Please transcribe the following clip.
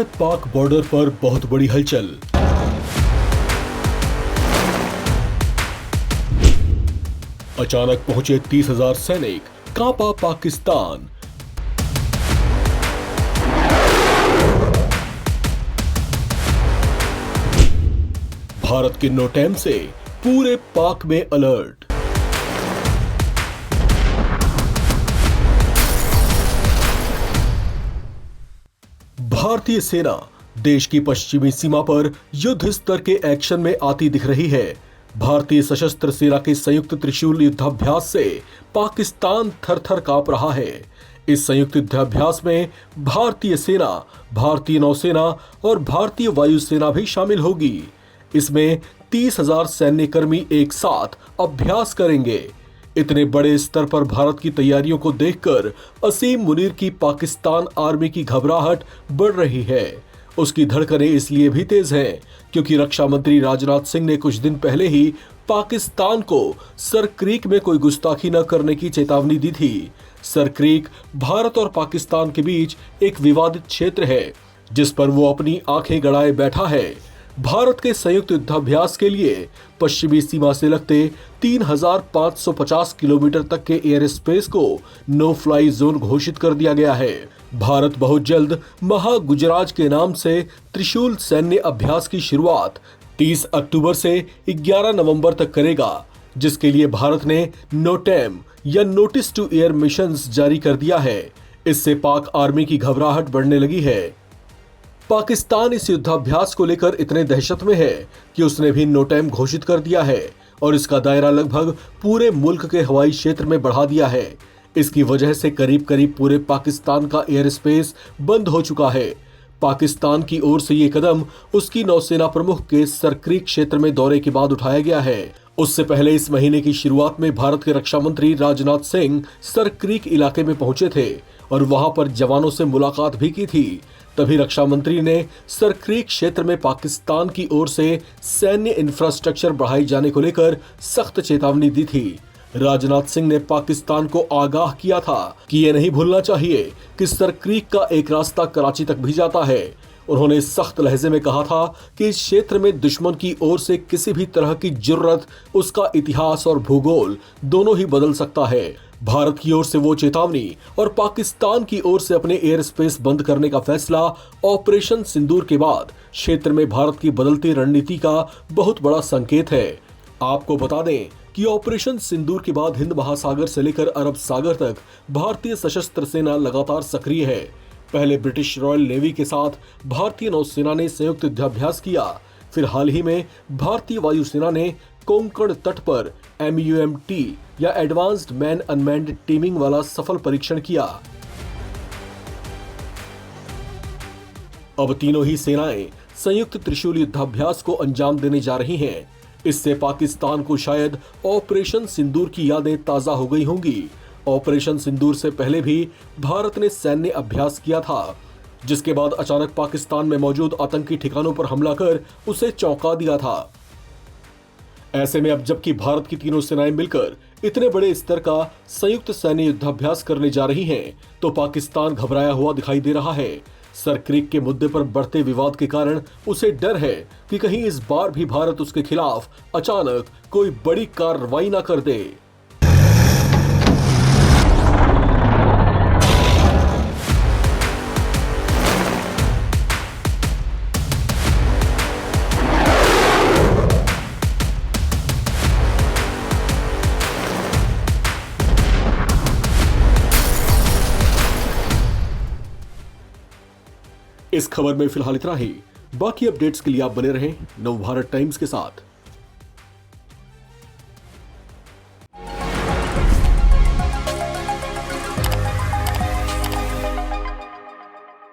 Bharat Pak border पर बहुत बड़ी हलचल। अचानक पहुंचे 30,000 सैनिक, कांपा पाकिस्तान। भारत के नोटैम से पूरे पाक में अलर्ट। भारतीय सेना देश की पश्चिमी सीमा पर युद्ध स्तर के एक्शन में आती दिख रही है। भारतीय सशस्त्र सेना के संयुक्त त्रिशूल युद्धाभ्यास से पाकिस्तान थर-थर कांप रहा है। इस संयुक्त युद्धाभ्यास में भारतीय सेना, भारतीय नौसेना और भारतीय वायुसेना भी शामिल होगी। इसमें 30,000 सैन्यकर्मी एक साथ अभ्यास करेंगे। इतने बड़े स्तर पर भारत की तैयारियों को देखकर असीम मुनीर की पाकिस्तान आर्मी की घबराहट बढ़ रही है। उसकी धड़कनें इसलिए भी तेज हैं क्योंकि रक्षा मंत्री राजनाथ सिंह ने कुछ दिन पहले ही पाकिस्तान को सर क्रीक में कोई गुस्ताखी न करने की चेतावनी दी थी। सर क्रीक भारत और पाकिस्तान के बीच एक विवादित क्षेत्र है जिस पर वो अपनी आंखें गड़ाए बैठा है। भारत के संयुक्त युद्धाभ्यास के लिए पश्चिमी सीमा से लगते 3,550 किलोमीटर तक के एयर स्पेस को नो फ्लाई जोन घोषित कर दिया गया है। भारत बहुत जल्द महागुजराज के नाम से त्रिशूल सैन्य अभ्यास की शुरुआत 30 अक्टूबर से 11 नवंबर तक करेगा, जिसके लिए भारत ने नोटैम या नोटिस टू एयर मिशंस जारी कर दिया है। इससे पाक आर्मी की घबराहट बढ़ने लगी है। पाकिस्तान इस युद्धाभ्यास को लेकर इतने दहशत में है कि उसने भी नोटैम घोषित कर दिया है और इसका दायरा लगभग पूरे मुल्क के हवाई क्षेत्र में बढ़ा दिया है। इसकी वजह से करीब करीब पूरे पाकिस्तान का एयर स्पेस बंद हो चुका है। पाकिस्तान की ओर से ये कदम उसकी नौसेना प्रमुख के सर क्रीक क्षेत्र में दौरे के बाद उठाया गया है। उससे पहले इस महीने की शुरुआत में भारत के रक्षा मंत्री राजनाथ सिंह सर क्रीक इलाके में पहुंचे थे और वहां पर जवानों से मुलाकात भी की थी। तभी रक्षा मंत्री ने सर क्रीक क्षेत्र में पाकिस्तान की ओर से सैन्य इंफ्रास्ट्रक्चर बढ़ाए जाने को लेकर सख्त चेतावनी दी थी। राजनाथ सिंह ने पाकिस्तान को आगाह किया था कि यह नहीं भूलना चाहिए कि सर क्रीक का एक रास्ता कराची तक भी जाता है। उन्होंने सख्त लहजे में कहा था कि इस क्षेत्र में दुश्मन की ओर से किसी भी तरह की जुर्रत उसका इतिहास और भूगोल दोनों ही बदल सकता है। भारत की ओर से वो चेतावनी और पाकिस्तान की ओर से अपने एयर स्पेस बंद करने का फैसला ऑपरेशन सिंदूर के बाद क्षेत्र में भारत की बदलती रणनीति का बहुत बड़ा संकेत है। आपको बता दें कि ऑपरेशन सिंदूर के बाद हिंद महासागर से लेकर अरब सागर तक भारतीय सशस्त्र सेना लगातार सक्रिय है। पहले ब्रिटिश रॉयल नेवी के साथ भारतीय नौसेना ने संयुक्त युद्धाभ्यास किया। फिर हाल ही में भारतीय वायुसेना ने कोंकण तट पर MUMT या एडवांस्ड मैन अनमैन्ड टीमिंग वाला सफल परीक्षण किया। अब तीनों ही सेनाएं संयुक्त त्रिशूल युद्धाभ्यास को अंजाम देने जा रही हैं। इससे पाकिस्तान को शायद ऑपरेशन सिंदूर की यादें ताजा हो गई होंगी। ऑपरेशन सिंदूर से पहले भी भारत ने सैन्य अभ्यास किया था, जिसके बाद अचानक पाकिस्तान में मौजूद आतंकी ठिकानों पर हमला कर उसे चौंका दिया था। ऐसे में अब जबकि भारत की तीनों सेनाएं मिलकर इतने बड़े स्तर का संयुक्त सैन्य युद्धाभ्यास करने जा रही हैं, तो पाकिस्तान घबराया हुआ दिखाई दे रहा है। सर क्रीक के मुद्दे पर बढ़ते विवाद के कारण उसे डर है कि कहीं इस बार भी भारत उसके खिलाफ अचानक कोई बड़ी कार्रवाई न कर दे। इस खबर में फिलहाल इतना ही। बाकी अपडेट्स के लिए आप बने रहें नवभारत टाइम्स के साथ।